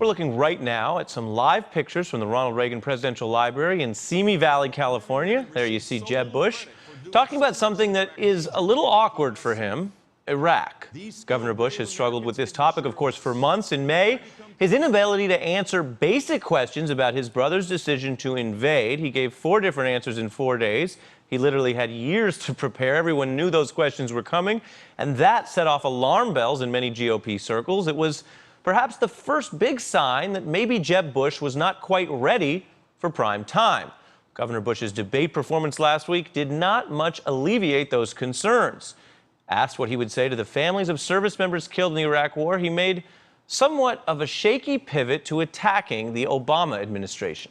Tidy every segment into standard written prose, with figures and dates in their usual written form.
We're looking right now at some live pictures from the Ronald Reagan Presidential Library in Simi Valley, California. There you see Jeb Bush talking about something that is a little awkward for him, Iraq. Governor Bush has struggled with this topic, of course, for months. In May, his inability to answer basic questions about his brother's decision to invade. He gave 4 different answers in 4 days. He literally had years to prepare. Everyone knew those questions were coming, and that set off alarm bells in many GOP circles. It was perhaps the first big sign that maybe Jeb Bush was not quite ready for prime time. Governor Bush's debate performance last week did not much alleviate those concerns. Asked what he would say to the families of service members killed in the Iraq War, he made somewhat of a shaky pivot to attacking the Obama administration.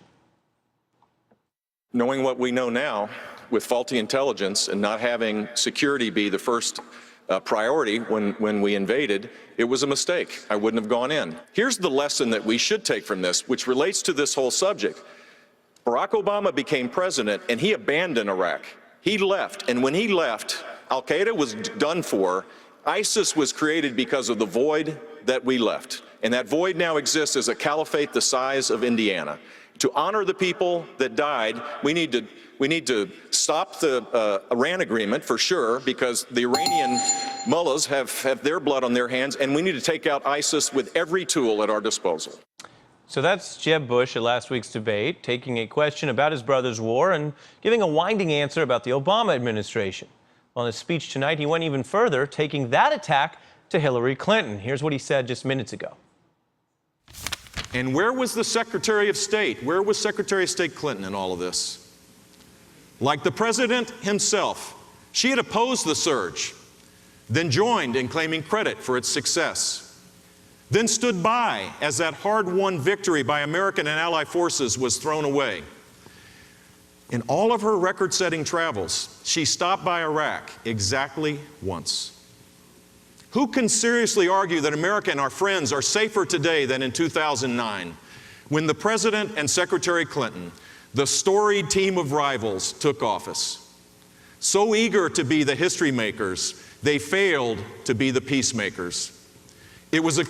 Knowing what we know now, with faulty intelligence and not having security be the first priority when we invaded, it was a mistake. I wouldn't have gone in. Here's the lesson that we should take from this, which relates to this whole subject. Barack Obama became president and he abandoned Iraq. He left, and when he left, Al-Qaeda was done for. ISIS was created because of the void that we left. And that void now exists as a caliphate the size of Indiana. To honor the people that died, we need to stop the Iran agreement for sure, because the Iranian mullahs have their blood on their hands, and we need to take out ISIS with every tool at our disposal. So that's Jeb Bush at last week's debate, taking a question about his brother's war and giving a winding answer about the Obama administration. On his speech tonight, he went even further, taking that attack to Hillary Clinton. Here's what he said just minutes ago. And where was the Secretary of State? Where was Secretary of State Clinton in all of this? Like the president himself, she had opposed the surge, then joined in claiming credit for its success, then stood by as that hard-won victory by American and allied forces was thrown away. In all of her record-setting travels, she stopped by Iraq exactly once. Who can seriously argue that America and our friends are safer today than in 2009, when the President and Secretary Clinton, the storied team of rivals, took office? So eager to be the history makers, they failed to be the peacemakers. It was a...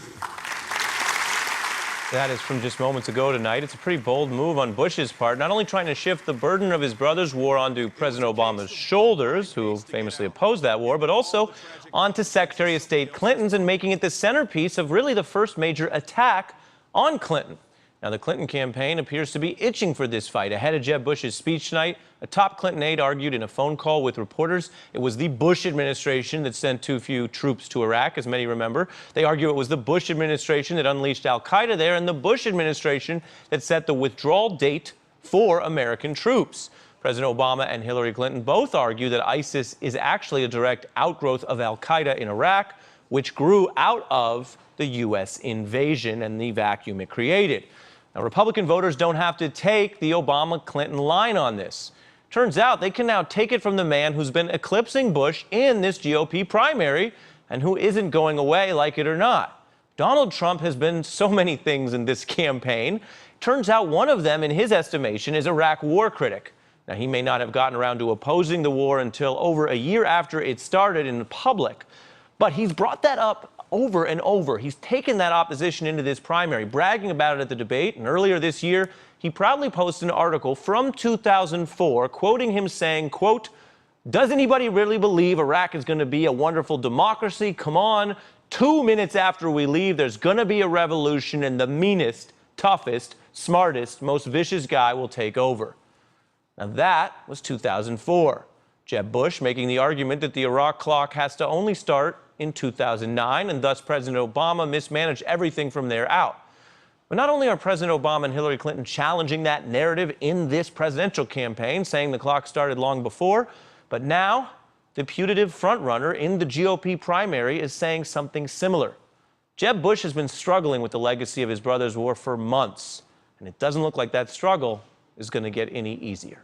That is from just moments ago tonight. It's a pretty bold move on Bush's part, not only trying to shift the burden of his brother's war onto President Obama's shoulders, who famously opposed that war, but also onto Secretary of State Clinton's, and making it the centerpiece of really the first major attack on Clinton. Now, the Clinton campaign appears to be itching for this fight. Ahead of Jeb Bush's speech tonight, a top Clinton aide argued in a phone call with reporters it was the Bush administration that sent too few troops to Iraq, as many remember. They argue it was the Bush administration that unleashed al-Qaeda there, and the Bush administration that set the withdrawal date for American troops. President Obama and Hillary Clinton both argue that ISIS is actually a direct outgrowth of al-Qaeda in Iraq, which grew out of the U.S. invasion and the vacuum it created. Now, Republican voters don't have to take the Obama-Clinton line on this. Turns out they can now take it from the man who's been eclipsing Bush in this GOP primary and who isn't going away, like it or not. Donald Trump has been so many things in this campaign. Turns out one of them, in his estimation, is Iraq war critic. Now, he may not have gotten around to opposing the war until over a year after it started in public, but he's brought that up over and over. He's taken that opposition into this primary, bragging about it at the debate. And earlier this year, he proudly posted an article from 2004, quoting him saying, quote, "Does anybody really believe Iraq is going to be a wonderful democracy? Come on, 2 minutes after we leave, there's going to be a revolution and the meanest, toughest, smartest, most vicious guy will take over." Now that was 2004. Jeb Bush making the argument that the Iraq clock has to only start in 2009, and thus President Obama mismanaged everything from there out. But not only are President Obama and Hillary Clinton challenging that narrative in this presidential campaign, saying the clock started long before, but now the putative frontrunner in the GOP primary is saying something similar. Jeb Bush has been struggling with the legacy of his brother's war for months, and it doesn't look like that struggle is going to get any easier.